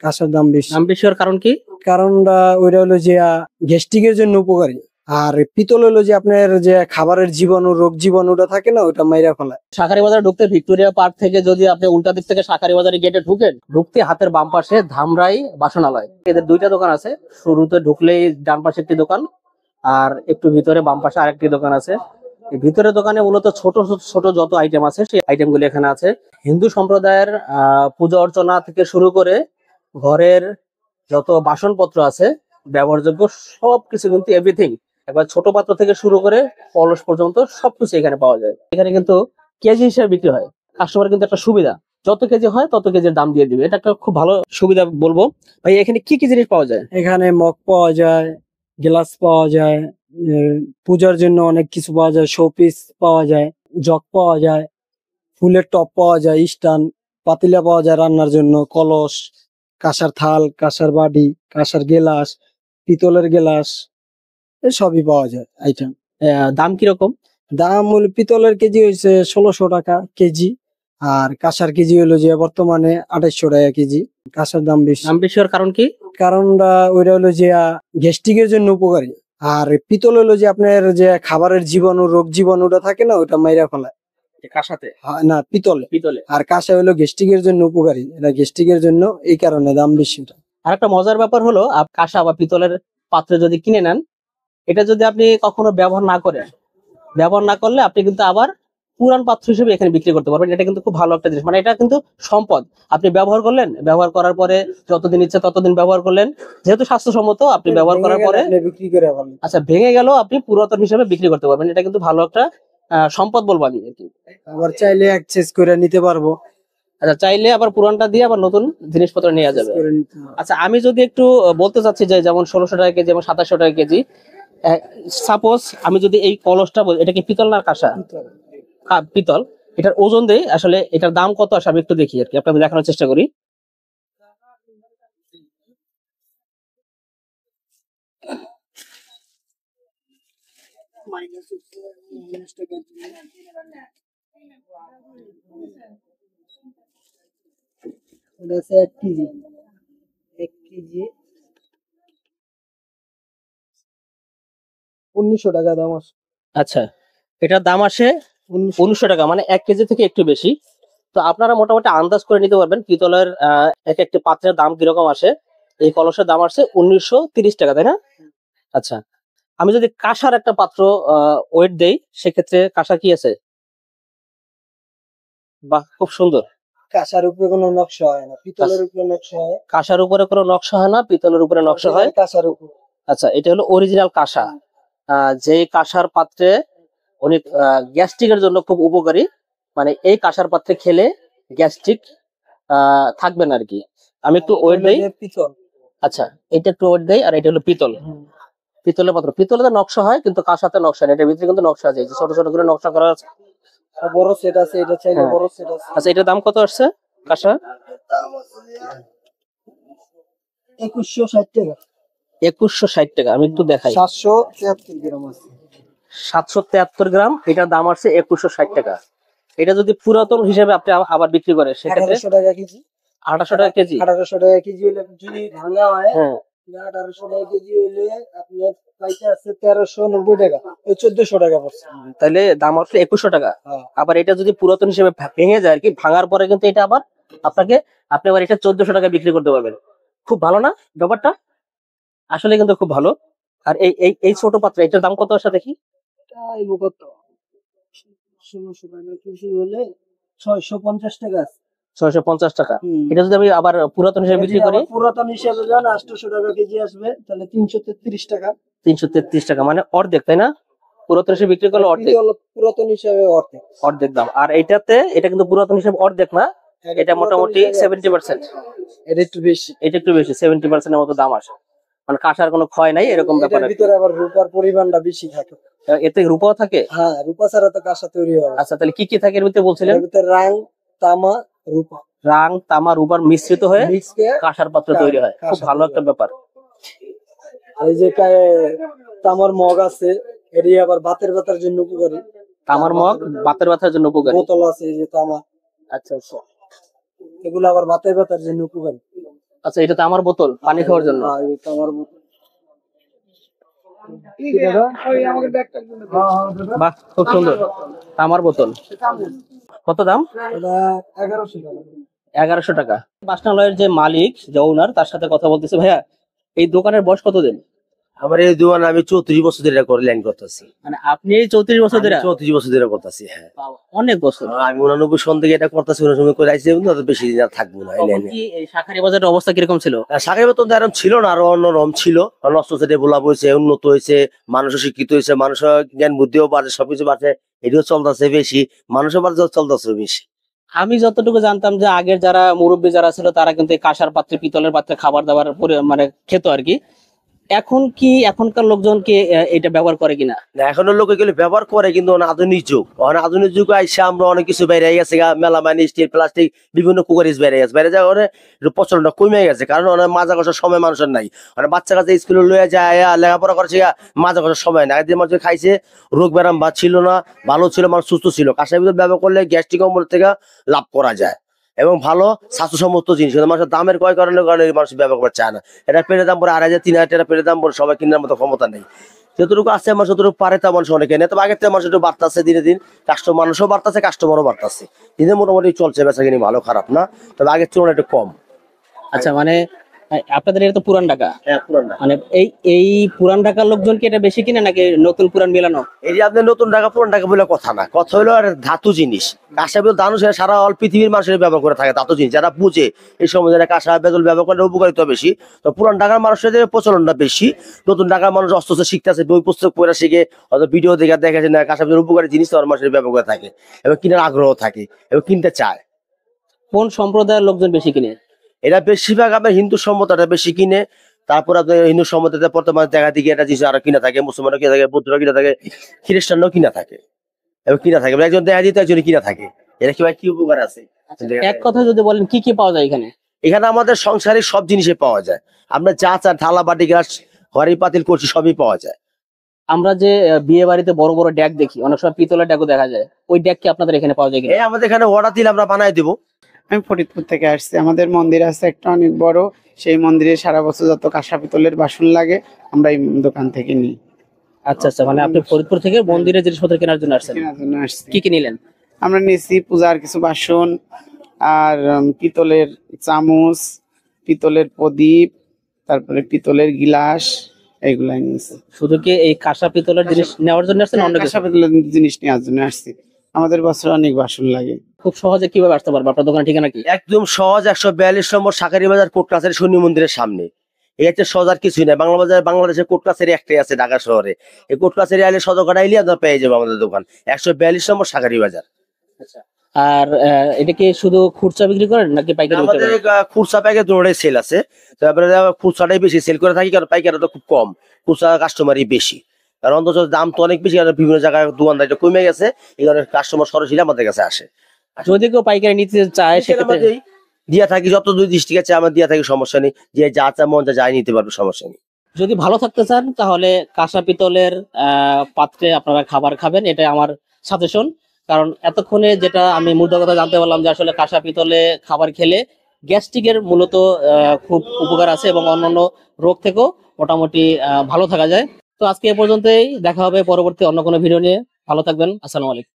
কাঁসার দাম বেশি। দাম বেশি হওয়ার কারণ কি? কারণটা ওইটা হলো যে গ্যাস্ট্রিকের জন্য উপকারী, আর পিতল হলো যে আপনার যে খাবারের জীবাণু, রোগ জীবাণুটা থাকে না, ওটা মাইরা ফেলায়। শাঁখারী বাজারে ঢুকতে ভিক্টোরিয়া পার্ক থেকে যদি আপনি উল্টা দিক থেকে শাঁখারী বাজারে গেটে ঢুকেন, ঢুকতে হাতের বাম পাশে ধামরাই বাসনালয়, এদের দুইটা দোকান আছে। শুরুতে ঢুকলেই ডান পাশে একটি দোকান, আর একটু ভিতরে বাম পাশে আরেকটি দোকান আছে। এই ভিতরের দোকানে মূলত ছোট ছোট যত আইটেম আছে সেই আইটেম গুলো এখানে আছে। হিন্দু সম্প্রদায়ের পূজা অর্চনা থেকে শুরু করে ঘরের যত বাসনপত্র আছে ব্যবহারযোগ্য সবকিছু, কিন্তু এভরিথিং, একবার ছোট পাত্র থেকে শুরু করে কলস পর্যন্ত সবকিছু এখানে পাওয়া যায়। এখানে কিন্তু কেজি হিসেবে বিক্রি হয়। কাস্টমার কিন্তু একটা সুবিধা, যত কেজি হয় তত কেজির দাম দিয়ে দিবে, এটা একটা খুব ভালো সুবিধা বলবো। ভাই এখানে কি কি জিনিস পাওয়া যায়? এখানে মগ পাওয়া যায়, গ্লাস পাওয়া যায়, পূজার জন্য অনেক কিছু পাওয়া যায়, শোপিস পাওয়া যায়, জগ পাওয়া যায়, ফুলের টপ পাওয়া যায়, স্টান পাতিলা পাওয়া যায় রান্নার জন্য, কলস, কাঁসার থাল, কাঁসার বাটি, কাঁসার গেলাস, পিতলের গেলাস, সবই পাওয়া যায় আইটেম। দাম কিরকম? দাম হলো পিতলের কেজি হয়েছে 1600 টাকা কেজি, আর কাঁসার কেজি হলো যে বর্তমানে 2800 টাকা কেজি। কাঁসার দাম বেশি। দাম বেশি হওয়ার কারণ কি? কারণটা ওইটা হলো যে গ্যাস্ট্রিকের জন্য উপকারী, আর পিতল হলো যে আপনার যে খাবারের জীবাণু, রোগ জীবাণুটা থাকে না, ওটা মাইরা ফেলায়। কাঁসাতে না, পিতলে। পিতলে। আর কাঁসা হলো গ্যাস্ট্রিকের জন্য উপকারী, এটা গ্যাস্ট্রিকের জন্য, এই কারণে দাম বেশি। আর একটা মজার ব্যাপার হলো, কাঁসা বা পিতলের পাত্রে যদি কিনে নেন, এটা যদি আপনি কখনো ব্যবহার না করলে আপনি কিন্তু আবার পুরান পাত্র হিসেবে এখানে বিক্রি করতে পারবেন। এটা কিন্তু খুব ভালো একটা জিনিস, মানে এটা কিন্তু সম্পদ। আপনি ব্যবহার করলেন, ব্যবহার করার পরে যতদিন ইচ্ছে ততদিন ব্যবহার করলেন, যেহেতু স্বাস্থ্যসম্মত, আপনি ব্যবহার করার পরে বিক্রি করে ফেলেন। আচ্ছা ভেঙে গেল, আপনি পুরাতন হিসেবে বিক্রি করতে পারবেন। এটা কিন্তু ভালো একটা সম্পদ বলবো আমি। আবার চাইলে এক্সচেঞ্জ করে নিতে পারবো। আচ্ছা, চাইলে আবার পুরানটা দিয়ে আবার নতুন জিনিসপত্র নেওয়া যাবে। আচ্ছা, আমি যদি একটু বলতে চাচ্ছি যে যেমন 1600 টাকা কেজি এবং 2700 টাকা কেজি, সাপোজ আমি যদি এই কলসটা এটা কি পিতল না কাঁসা? পিতল। এটার ওজন দেই, আসলে এটার দাম কত আসে আমি একটু দেখি আর কি, আপনাদের দেখানোর চেষ্টা করি। এক কেজি 1900 টাকা দাম আছে। আচ্ছা, এটার দাম আসে 1900 টাকা, মানে 1 কেজি থেকে একটু বেশি। তো আপনারা মোটামুটি আন্দাজ করে নিতে পারবেন পিতলের এক একটি পাত্রের দাম কিরকম আসে। এই কলসের দাম আসছে 1930 টাকা, তাই না? আচ্ছা, আমি যদি কাঁসার একটা পাত্র ওয়েট দেই, সেক্ষেত্রে কাঁসা কি আছে? বাহ, খুব সুন্দর। কাঁসার উপরে কোনো নকশা হয় না, পিতলের উপরে নকশা হয়। কাঁসার উপরে কোনো নকশা হয় না, পিতলের উপরে নকশা হয় কাঁসার উপরে। আচ্ছা, এটা হলো অরিজিনাল কাঁসা। যে কাঁসার পাত্রে অনেক গ্যাস্ট্রিকের জন্য খুব উপকারী, মানে এই কাঁসার পাত্রে খেলে গ্যাস্ট্রিক থাকবে না আর কি। আমি একটু ওয়েট দেই। পিতল। আচ্ছা, এটা একটু ওয়েট দেই, আর এটা হলো পিতল। পিতলের পাত্র, পিতলের নকশা হয় কিন্তু কাঁসাতে নকশা নেই। এটার ভিতরে কিন্তু নকশা আছে, ছোট ছোট করে নকশা করা আছে। বড় সেট আছে, এটা চাইলে বড় সেট আছে। আচ্ছা, এটার দাম কত আসছে কাঁসা? 2160 টাকা। 2160 টাকা। আমি একটু দেখাই। 773 গ্রাম আছে। 773 গ্রাম, এটার দাম আসছে 2160 টাকা। এটা যদি পুরাতন হিসেবে আপনি আবার বিক্রি করেন, সেক্ষেত্রে 1800 টাকা কেজি। 1800 টাকা কেজি। 1800 টাকা কেজি হলে যদি ভাঙা হয়, 1800 টাকা কেজি হলে আপনার পাইতে আছে 1390 টাকা, 1400 টাকা পড়ছে। তাহলে দাম হচ্ছে 2100 টাকা। আবার এটা যদি পুরাতন হিসেবে ভেঙে যায় আর কি, ভাঙার পরে কিন্তু এটা আবার আপনি আবার এটা 1400 টাকা বিক্রি করতে পারবেন। খুব ভালো না ব্যাপারটা? আসলে কিন্তু খুব ভালো। আর এই এই এই ছোট পাত্র, এটার দাম কত আসে দেখি? কত 1600 টাকা কেজি হলে 650 টাকা। 650 টাকা। এটা যদি আমি আবার পুরাতন হিসেবে বিক্রি করি, পুরাতন হিসেবে যান 800 টাকা কেজি আসবে, তাহলে 333 টাকা। 333 টাকা, মানে অর্ধেক, তাই না? পুরাতন হিসেবে বিক্রি করলে অর্ধেক। পুরাতন হিসেবে অর্ধেক দাম। আর এটা কিন্তু পুরাতন হিসেবে অর্ধেক না, এটা মোটামুটি 70%। এটা একটু বেশি। 70% এর মতো দাম আসে, মানে কাঁসার কোনো ক্ষয় নাই এরকম ব্যাপার। এর ভিতরে আবার রূপার পরিমাণটা বেশি থাকে। এতে রূপাও থাকে? হ্যাঁ, রূপা ছাড়া তো কাঁসা তৈরি হবে। আচ্ছা, তাহলে কি কি থাকে এর ভিতরে বলছিলেন? এর ভিতরে রাং, তামা, রূপা। রাং, তামা, রূপার মিশ্রিত হয়ে কাঁসার পাত্র তৈরি হয়। খুব ভালো একটা ব্যাপার। এই যে তামার মগ আছে, এটি আবার বাতের ব্যথার জন্য উপকারী। তামার মগ বাতের ব্যথার জন্য উপকারী। বোতল আছে এই যে তামা। আচ্ছা আচ্ছা, এগুলো আবার বাতের ব্যথার জন্য উপকারী। আচ্ছা, এটা তো আমার বোতল পানি খাওয়ার জন্য। এটা আমার বাহ, খুব সুন্দর। আমার বোতল কত দাম? এটা 1100 টাকা। 1100 টাকা। বাসনালয়ের যে মালিক, যে ওনার, তার সাথে কথা বলতেছে। ভাইয়া, এই দোকানের বয়স কতদিন? আমার এই দোকান আমি 34 বছর ধরে করে লাইন করতেছি। মানে আপনি 34 বছর ধরে? 34 বছর ধরে করতেছি। হ্যাঁ, অনেক বছর। আমি 89 সন থেকে এটা করতেছি। 89 করে আইছি, কিন্তু বেশি দিন আর থাকবো না এই তখন লাইনে। কি এই শাঁখারী বাজারের অবস্থা কিরকম ছিল? শাখায় বেতন তো এরকম ছিল না, আরো অন্যরকম ছিল। নষ্ট ডেভেলপ হয়েছে, উন্নত হয়েছে, মানুষও শিক্ষিত হয়েছে, মানুষের জ্ঞান বুদ্ধিও বাড়ছে, সবকিছু বাড়ছে। এটিও চলতেছে বেশি, মানুষও বাড়ছে, চলতেছে বেশি। আমি যতটুকু জানতাম যে আগের যারা মুরব্বী যারা ছিল তারা কিন্তু এই কাঁসার পাত্রে, পিতলের পাত্রে খাবার দাবার মানে খেত আর কি। এখন কি এখনকার লোকজন কি এটা ব্যবহার করে কিনা? না, এখনো লোক এগুলো ব্যবহার করে, কিন্তু আধুনিক যুগ, আধুনিক যুগে আইসা আমরা অনেক কিছু বাইরে গেছে, মেলা মানে স্টিল, প্লাস্টিক, বিভিন্ন কুকারিজ বাইরে গেছে। বাইরে যাওয়ার প্রচলনটা কমে গেছে, কারণ অনেক মাজা কষার সময় মানুষের নাই। অনেক বাচ্চা কাছে স্কুলে লইয়া যায়, লেখাপড়া করছে, মাজা কষার সময় নাই। একদিন মানুষ খাইছে, রোগ ব্যারাম বা ছিল না, ভালো ছিল, মানুষ সুস্থ ছিল। কাঁসার ভিতর ব্যবহার করলে গ্যাস্ট্রিক অম্বল থেকে লাভ করা যায় এবং ভালো স্বাস্থ্যসম্মত জিনিস। মানুষের দামের কয় কারণে মানুষ ব্যবহার করতে চায় না। এটা পেলে দাম পরে 2500 3000 টাকা পেলে দাম পরে, সবাই কেনার মতো ক্ষমতা নেই। যতটুকু আছে মানুষ যতটুকু পারে তা মানুষ অনেকে নেই। তবে আগের থেকে মানুষ একটু বাড়তেছে দিনে দিন, মানুষও বাড়তেছে, কাস্টমারও বাড়তেছে। দিনে মোটামুটি চলছে, বেচা কিনি ভালো, খারাপ না, তবে আগের তুলনায় একটু কম। আচ্ছা, মানে আপনাদের এটা তো পুরান ঢাকা। হ্যাঁ, পুরান ঢাকা। মানে এই পুরান ঢাকার লোকজন কি এটা বেশি কিনে নাকি নতুন পুরান মেলানো? এই যে আপনি নতুন টাকা পুরান টাকা বলে কথা না, কথা হলো আর ধাতু জিনিস। কাঁসা বেতল ধানু সারা অল পৃথিবীর মানুষের ব্যবহার করে থাকে ধাতু জিনিস। যারা বুঝে এই সময় যারা কাঁসা বেতল ব্যবহার করে উপকারিতা বেশি। তো পুরান ঢাকার মানুষের প্রচলনটা বেশি। নতুন ঢাকার মানুষ অস্ত শিখতেছে, বই পুস্তক পড়ে শিখে, হয়তো ভিডিও দেখে দেখেছে না কাঁসা বেতল উপকারী জিনিস, তো মানুষের ব্যবহার করে থাকে এবং কেনার আগ্রহ থাকে এবং কিনতে চায়। কোন সম্প্রদায়ের লোকজন বেশি কিনে? এটা বেশিরভাগ আপনার হিন্দু সম্মতটা বেশি কিনে। তারপর আপনার হিন্দু সম্মততে বর্তমানে দেখা দিকে এটা জিনিস আরো কিনা থাকে, মুসলমানও কিনা থাকে, বৌদ্ধরা কিনা থাকে, খ্রিস্টানও কিনা থাকে এবং কিনা থাকে। একজন দেখা দিতে একজন কিনা থাকে। এটা কি ভাই কি উপকার আছে? এক কথা যদি বলেন কি কি পাওয়া যায় এখানে? এখানে আমাদের সংসারের সব জিনিসই পাওয়া যায়। আপনার যা চান, থালা বাটি গ্লাস হরি পাতিল করছি, সবই পাওয়া যায়। আমরা যে বিয়ে বাড়িতে বড় বড় ড্যাক দেখি, অনেক সময় পিতলের ড্যাকও দেখা যায়, ওই ড্যাক কি আপনাদের এখানে পাওয়া যায় কিনা? আমাদের এখানে অর্ডার দিলে আমরা বানাই দেবো। আমি ফরিদপুর থেকে আসছি। আমাদের মন্দির আছে একটা অনেক বড়, সেই মন্দিরে সারা বছর যত কাঁসা পিতলের বাসন লাগে আমরা এই দোকান থেকে নিই। আচ্ছা আচ্ছা, মানে আপনি ফরিদপুর থেকে মন্দিরের জিনিসপত্র কেনার জন্য আসছেন? কেনার জন্য আসছি। কি কি নিলেন? আমরা নিয়েছি পূজার কিছু বাসন, আর পিতলের চামচ, পিতলের প্রদীপ, তারপরে পিতলের গিলাস, এইগুলাই নিয়েছি। শুধু কি এই কাঁসা পিতলের জিনিস নেওয়ার জন্য আসছেন? অন্য কিছু? কাঁসা পিতলের জিনিস নেওয়ার জন্য আসছি। আমাদের বছর অনেক বাসন লাগে। খুব সহজে কিভাবে আসতে পারবো? আপনার দোকানের ঠিকানা কি? একদম সহজ, 142 নম্বর শাঁখারী বাজার কোর্ট কাছারি শনি মন্দিরের সামনে। এই একটা সহজ, আর কিছুই নাই। বাংলাদেশের কোর্ট কাছারি একটাই আছে ঢাকা শহরে। এই কোর্ট কাছারি আইলে সদরঘাট আইলে আপনার পেয়ে যাবো আমাদের দোকান, 142 নম্বর শাঁখারী বাজার। আচ্ছা, আর এটা কি শুধু খুচরা বিক্রি করেন নাকি পাইকারি বিক্রি আমাদের করেন? খুচরা পাইকারি দুটোটাই সেল আছে। তারপরে খুচরাটাই বেশি সেল করে থাকি, কারণ পাইকারিটা তো খুব কম, খুচরা কাস্টমারই বেশি। কারণ অন্তত দাম তো অনেক বেশি, কারণ বিভিন্ন জায়গায় দোকানদারিটা কমে গেছে, এই কারণে কাস্টমার সরাসরি আমাদের কাছে আসে। যদি কেউ পাইকারি নিতে চায় সেক্ষেত্রে দিয়া থাকি, যত দুই ডিস্ট্রিক্ট আছে আমার দিয়া থাকি, সমস্যা নেই। যে যা চা মন যা যাই নিতে পারবে, সমস্যা নেই। যদি ভালো থাকতে চান তাহলে কাঁসা পিতলের পাত্রে আপনারা খাবার খাবেন, এটাই আমার সাজেশন। কারণ এতক্ষণে যেটা আমি মুদ্রা কথা জানতে পারলাম যে আসলে কাঁসা পিতলে খাবার খেলে গ্যাস্ট্রিকের মূলত খুব উপকার আছে এবং অন্যান্য রোগ থেকেও মোটামুটি ভালো থাকা যায়। তো আজকে এ পর্যন্তই, দেখা হবে পরবর্তী অন্য কোনো ভিডিও নিয়ে। ভালো থাকবেন, আসসালামু আলাইকুম।